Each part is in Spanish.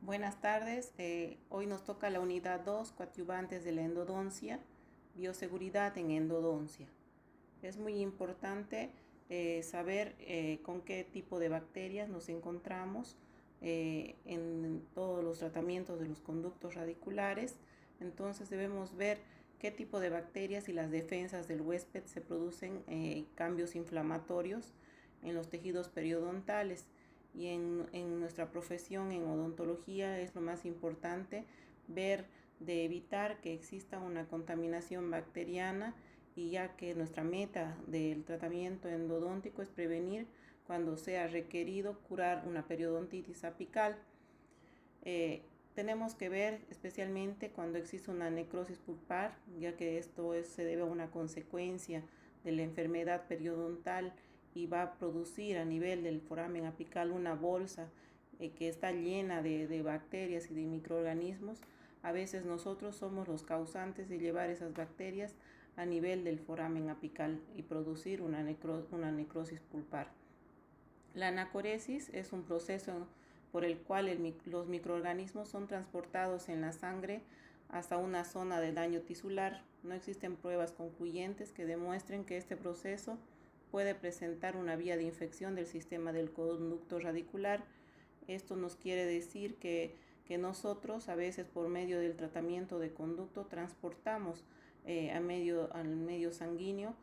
Buenas tardes, hoy nos toca la unidad 2, coadyuvantes de la endodoncia, bioseguridad en endodoncia. Es muy importante saber con qué tipo de bacterias nos encontramos en todos los tratamientos de los conductos radiculares. Entonces debemos ver qué tipo de bacterias y las defensas del huésped se producen cambios inflamatorios en los tejidos periodontales. Y en nuestra profesión en odontología es lo más importante ver de evitar que exista una contaminación bacteriana, y ya que nuestra meta del tratamiento endodóntico es prevenir cuando sea requerido curar una periodontitis apical. Tenemos que ver especialmente cuando existe una necrosis pulpar, ya que se debe a una consecuencia de la enfermedad periodontal y va a producir a nivel del foramen apical una bolsa que está llena de bacterias y de microorganismos. A veces nosotros somos los causantes de llevar esas bacterias a nivel del foramen apical y producir una necrosis pulpar. La anacoresis es un proceso por el cual los microorganismos son transportados en la sangre hasta una zona de daño tisular. No existen pruebas concluyentes que demuestren que este proceso puede presentar una vía de infección del sistema del conducto radicular. Esto nos quiere decir que nosotros a veces por medio del tratamiento de conducto transportamos al medio sanguíneo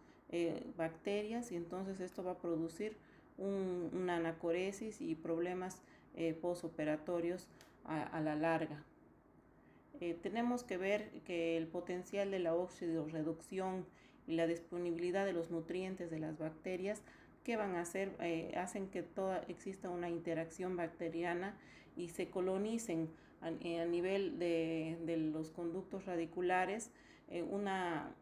bacterias, y entonces esto va a producir una anacoresis y problemas postoperatorios a la larga. Tenemos que ver que el potencial de la oxidorreducción y la disponibilidad de los nutrientes de las bacterias que van a hacer, hacen que exista una interacción bacteriana y se colonicen a nivel de los conductos radiculares una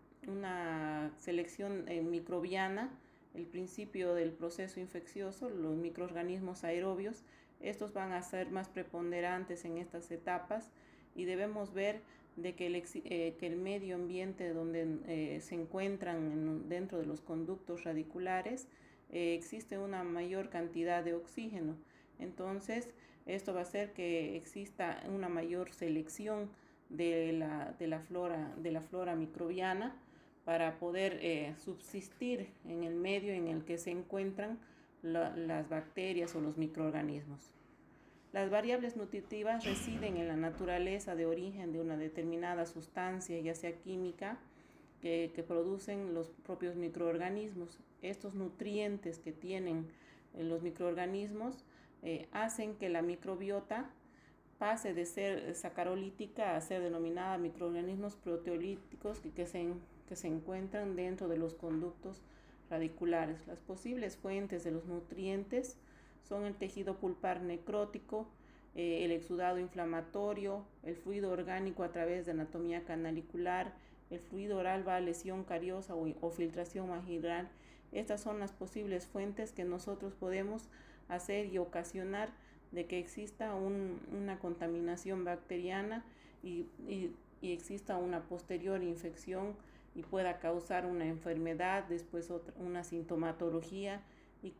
selección microbiana. El principio del proceso infeccioso, los microorganismos aerobios, estos van a ser más preponderantes en estas etapas, y debemos ver de que el medio ambiente donde se encuentran dentro de los conductos radiculares existe una mayor cantidad de oxígeno. Entonces esto va a hacer que exista una mayor selección de la flora microbiana para poder subsistir en el medio en el que se encuentran las bacterias o los microorganismos. Las variables nutritivas residen en la naturaleza de origen de una determinada sustancia, ya sea química, que producen los propios microorganismos. Estos nutrientes que tienen los microorganismos hacen que la microbiota pase de ser sacarolítica a ser denominada microorganismos proteolíticos que se encuentran dentro de los conductos radiculares. Las posibles fuentes de los nutrientes son el tejido pulpar necrótico, el exudado inflamatorio, el fluido orgánico a través de anatomía canalicular, el fluido oral va a lesión cariosa o filtración vaginal. Estas son las posibles fuentes que nosotros podemos hacer y ocasionar de que exista una contaminación bacteriana y exista una posterior infección y pueda causar una enfermedad, después una sintomatología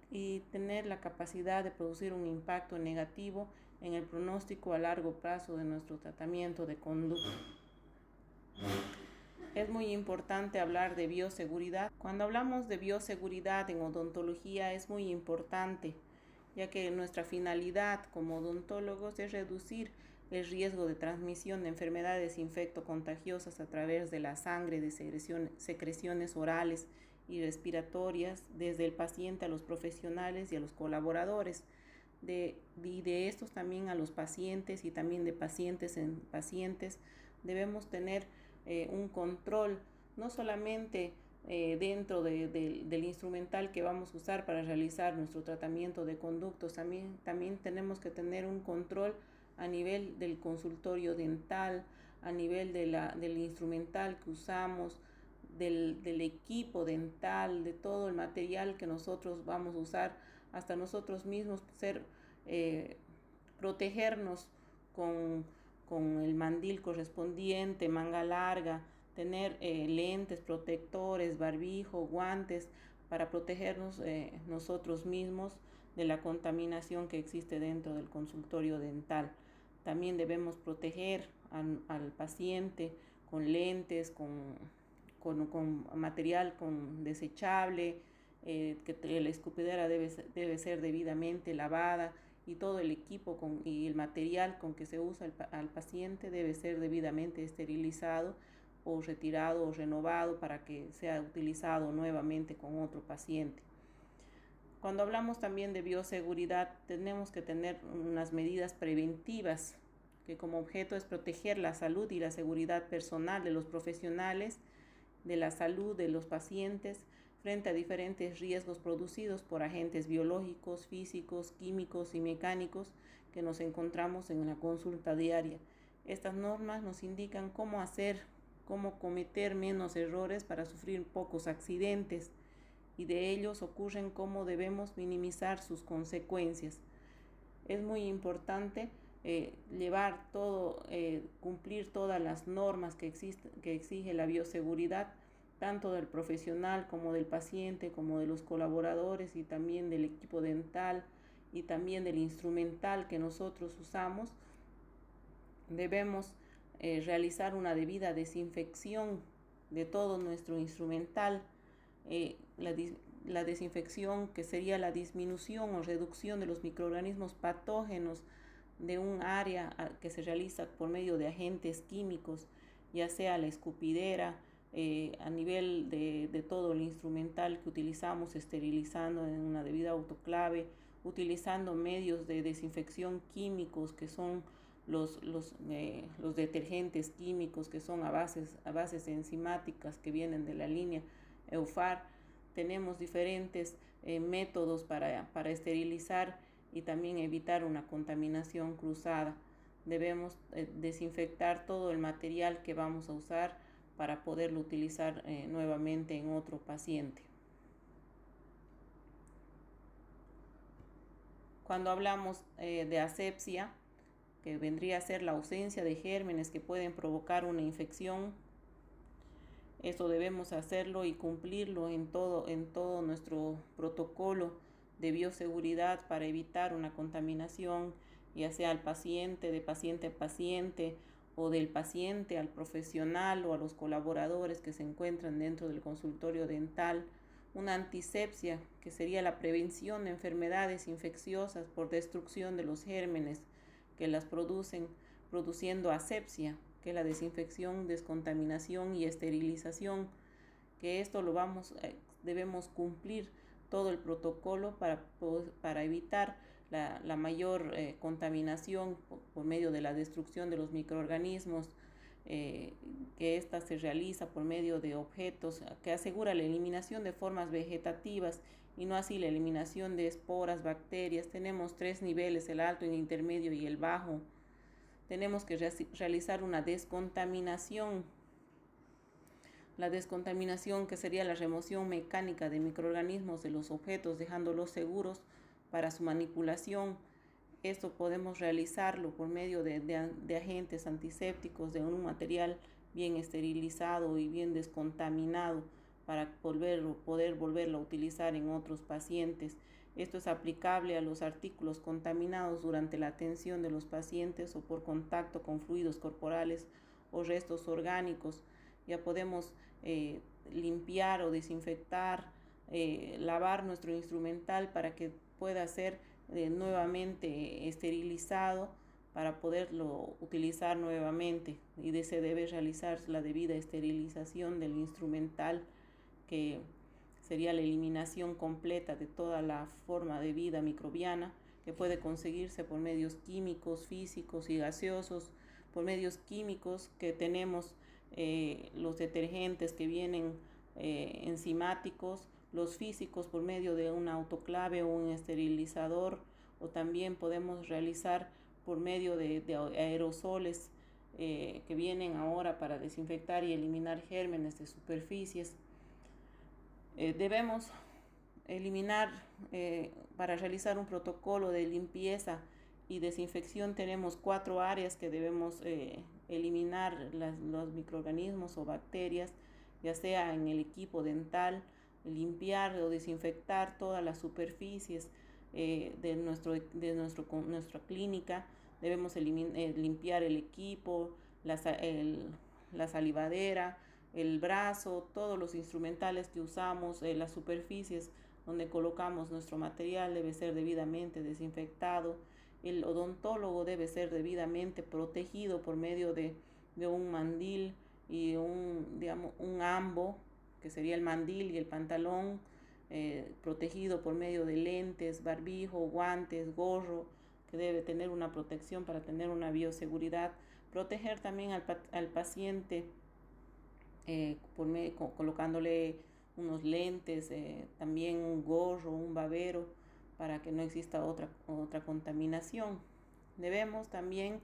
y tener la capacidad de producir un impacto negativo en el pronóstico a largo plazo de nuestro tratamiento de conducto. Es muy importante hablar de bioseguridad. Cuando hablamos de bioseguridad en odontología es muy importante, ya que nuestra finalidad como odontólogos es reducir el riesgo de transmisión de enfermedades infectocontagiosas a través de la sangre, de secreciones orales y respiratorias, desde el paciente a los profesionales y a los colaboradores, y de estos también a los pacientes, y también de pacientes en pacientes. Debemos tener un control, no solamente dentro del instrumental que vamos a usar para realizar nuestro tratamiento de conductos, también tenemos que tener un control a nivel del consultorio dental, a nivel del instrumental que usamos, del equipo dental, de todo el material que nosotros vamos a usar, hasta nosotros mismos protegernos con el mandil correspondiente, manga larga, tener lentes protectores, barbijo, guantes, para protegernos nosotros mismos de la contaminación que existe dentro del consultorio dental. También debemos proteger al paciente con lentes, con material desechable, que la escupidera debe ser debidamente lavada y todo el equipo y el material con que se usa al paciente debe ser debidamente esterilizado o retirado o renovado para que sea utilizado nuevamente con otro paciente. Cuando hablamos también de bioseguridad, tenemos que tener unas medidas preventivas que como objeto es proteger la salud y la seguridad personal de los profesionales, de la salud de los pacientes frente a diferentes riesgos producidos por agentes biológicos, físicos, químicos y mecánicos que nos encontramos en la consulta diaria. Estas normas nos indican cómo cometer menos errores para sufrir pocos accidentes, y de ellos ocurren cómo debemos minimizar sus consecuencias. Es muy importante cumplir todas las normas que exige la bioseguridad, tanto del profesional como del paciente, como de los colaboradores y también del equipo dental y también del instrumental que nosotros usamos. Debemos realizar una debida desinfección de todo nuestro instrumental. La desinfección, que sería la disminución o reducción de los microorganismos patógenos de un área, que se realiza por medio de agentes químicos, ya sea la escupidera, a nivel de todo el instrumental que utilizamos, esterilizando en una debida autoclave, utilizando medios de desinfección químicos que son los detergentes químicos que son a bases enzimáticas que vienen de la línea EUFAR. Tenemos diferentes métodos para esterilizar y también evitar una contaminación cruzada. Debemos desinfectar todo el material que vamos a usar para poderlo utilizar nuevamente en otro paciente. Cuando hablamos de asepsia, que vendría a ser la ausencia de gérmenes que pueden provocar una infección, eso debemos hacerlo y cumplirlo en todo nuestro protocolo de bioseguridad para evitar una contaminación, ya sea al paciente, de paciente a paciente, o del paciente al profesional o a los colaboradores que se encuentran dentro del consultorio dental. Una antisepsia, que sería la prevención de enfermedades infecciosas por destrucción de los gérmenes que las producen, produciendo asepsia, que es la desinfección, descontaminación y esterilización, que esto debemos cumplir todo el protocolo para evitar la mayor contaminación por medio de la destrucción de los microorganismos, que ésta se realiza por medio de objetos que asegura la eliminación de formas vegetativas y no así la eliminación de esporas, bacterias. Tenemos 3 niveles, el alto, el intermedio y el bajo. Tenemos que realizar una descontaminación. La descontaminación, que sería la remoción mecánica de microorganismos de los objetos, dejándolos seguros para su manipulación. Esto podemos realizarlo por medio de agentes antisépticos, de un material bien esterilizado y bien descontaminado para poder volverlo a utilizar en otros pacientes. Esto es aplicable a los artículos contaminados durante la atención de los pacientes o por contacto con fluidos corporales o restos orgánicos. Ya podemos limpiar o desinfectar, lavar nuestro instrumental para que pueda ser nuevamente esterilizado para poderlo utilizar nuevamente, y se debe realizar la debida esterilización del instrumental, que sería la eliminación completa de toda la forma de vida microbiana que puede conseguirse por medios químicos, físicos y gaseosos. Por medios químicos, que tenemos los detergentes que vienen enzimáticos, los físicos por medio de una autoclave o un esterilizador, o también podemos realizar por medio de aerosoles que vienen ahora para desinfectar y eliminar gérmenes de superficies. Debemos eliminar, para realizar un protocolo de limpieza y desinfección, tenemos 4 áreas que debemos eliminar los microorganismos o bacterias, ya sea en el equipo dental, limpiar o desinfectar todas las superficies de nuestra clínica, Debemos limpiar el equipo, la salivadera, el brazo, todos los instrumentales que usamos, las superficies donde colocamos nuestro material debe ser debidamente desinfectado. El odontólogo debe ser debidamente protegido por medio de un mandil y un ambo, que sería el mandil y el pantalón, protegido por medio de lentes, barbijo, guantes, gorro, que debe tener una protección para tener una bioseguridad. Proteger también al paciente colocándole unos lentes, también un gorro, un babero, para que no exista otra contaminación. Debemos también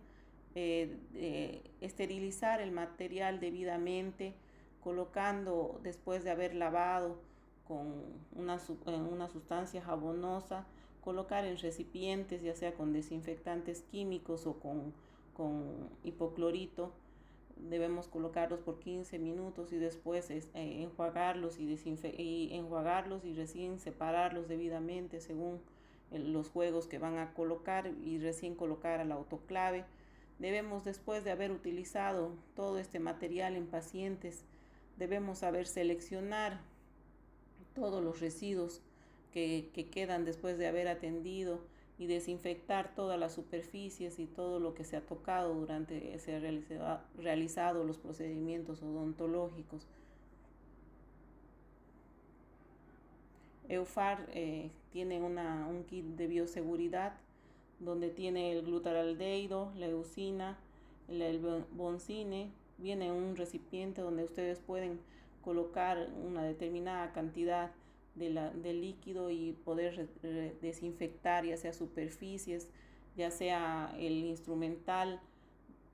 esterilizar el material debidamente, colocando, después de haber lavado con una sustancia jabonosa, colocar en recipientes, ya sea con desinfectantes químicos o con hipoclorito. Debemos colocarlos por 15 minutos y después enjuagarlos y recién separarlos debidamente según los juegos que van a colocar, y recién colocar al autoclave. Debemos, después de haber utilizado todo este material en pacientes, debemos saber seleccionar todos los residuos que quedan después de haber atendido y desinfectar todas las superficies y todo lo que se ha tocado durante ese realizado los procedimientos odontológicos. EUFAR tiene un kit de bioseguridad donde tiene el glutaraldehído, la eucina, el boncine. Viene un recipiente donde ustedes pueden colocar una determinada cantidad de líquido y poder desinfectar ya sea superficies, ya sea el instrumental.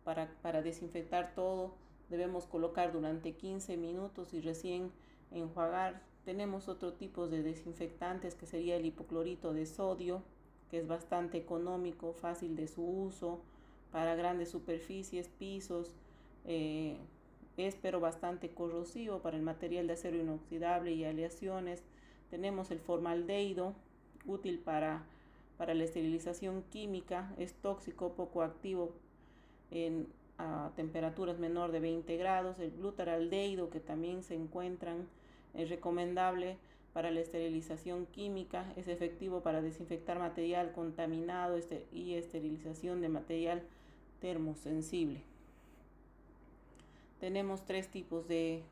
Para desinfectar todo debemos colocar durante 15 minutos y recién enjuagar. Tenemos otro tipo de desinfectantes, que sería el hipoclorito de sodio, que es bastante económico, fácil de su uso para grandes superficies, pisos, es pero bastante corrosivo para el material de acero inoxidable y aleaciones. Tenemos el formaldehído, útil para la esterilización química, es tóxico, poco activo a temperaturas menor de 20 grados. El glutaraldehído, que también se encuentran, es recomendable para la esterilización química, es efectivo para desinfectar material contaminado y esterilización de material termosensible. Tenemos tres tipos de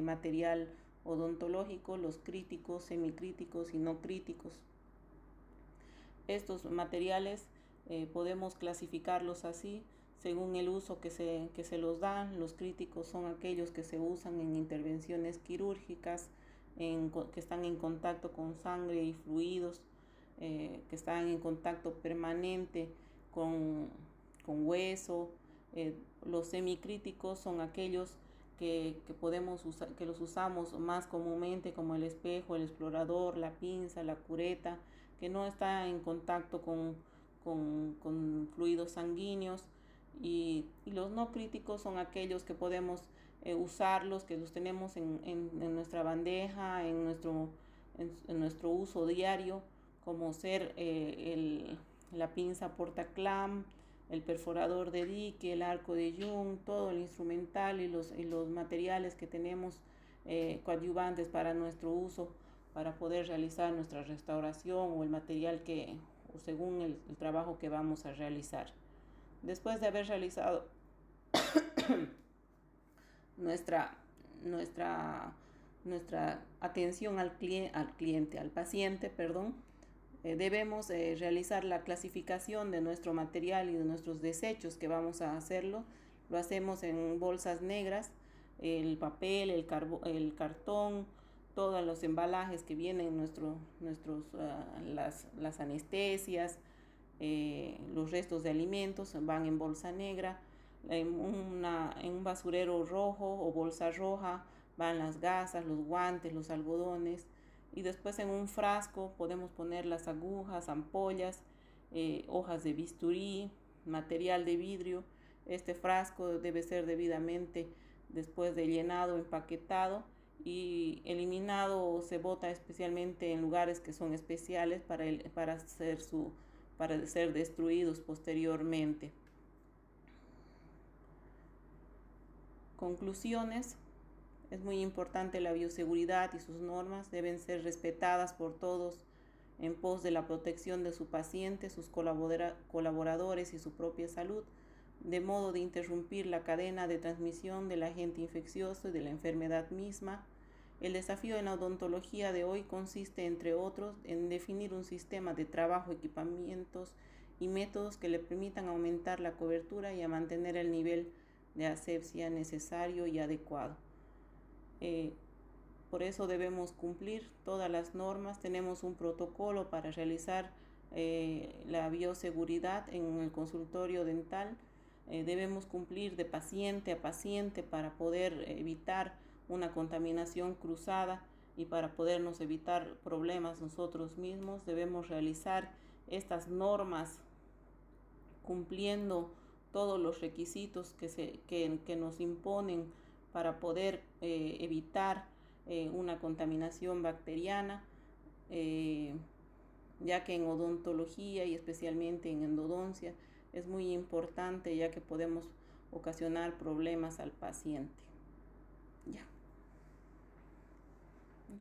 material odontológico: los críticos, semicríticos y no críticos. Estos materiales podemos clasificarlos así según el uso que se los dan. Los críticos son aquellos que se usan en intervenciones quirúrgicas, que están en contacto con sangre y fluidos, que están en contacto permanente con hueso. Los semicríticos son aquellos que podemos usar, que los usamos más comúnmente, como el espejo, el explorador, la pinza, la cureta, que no está en contacto con fluidos sanguíneos. Y los no críticos son aquellos que podemos usarlos, que los tenemos en nuestra bandeja, en nuestro uso diario, como ser la pinza portaclam, el perforador de dique, el arco de Jung, todo el instrumental y los materiales que tenemos coadyuvantes para nuestro uso, para poder realizar nuestra restauración o el material o según el trabajo que vamos a realizar. Después de haber realizado nuestra atención al paciente, debemos realizar la clasificación de nuestro material y de nuestros desechos que vamos a hacerlo. Lo hacemos en bolsas negras, el papel, el cartón, todos los embalajes que vienen, las anestesias, los restos de alimentos van en bolsa negra. En un basurero rojo o bolsa roja van las gasas, los guantes, los algodones. Y después en un frasco podemos poner las agujas, ampollas, hojas de bisturí, material de vidrio. Este frasco debe ser debidamente, después de llenado, empaquetado y eliminado, o se bota especialmente en lugares que son especiales para hacer para ser destruidos posteriormente. Conclusiones. Es muy importante la bioseguridad y sus normas deben ser respetadas por todos en pos de la protección de su paciente, sus colaboradores y su propia salud, de modo de interrumpir la cadena de transmisión del agente infeccioso y de la enfermedad misma. El desafío en la odontología de hoy consiste, entre otros, en definir un sistema de trabajo, equipamientos y métodos que le permitan aumentar la cobertura y a mantener el nivel de asepsia necesario y adecuado. Por eso debemos cumplir todas las normas. Tenemos un protocolo para realizar la bioseguridad en el consultorio dental. Debemos cumplir de paciente a paciente para poder evitar una contaminación cruzada y para podernos evitar problemas nosotros mismos. Debemos realizar estas normas cumpliendo todos los requisitos que nos imponen para poder evitar una contaminación bacteriana, ya que en odontología y especialmente en endodoncia es muy importante, ya que podemos ocasionar problemas al paciente. Ya.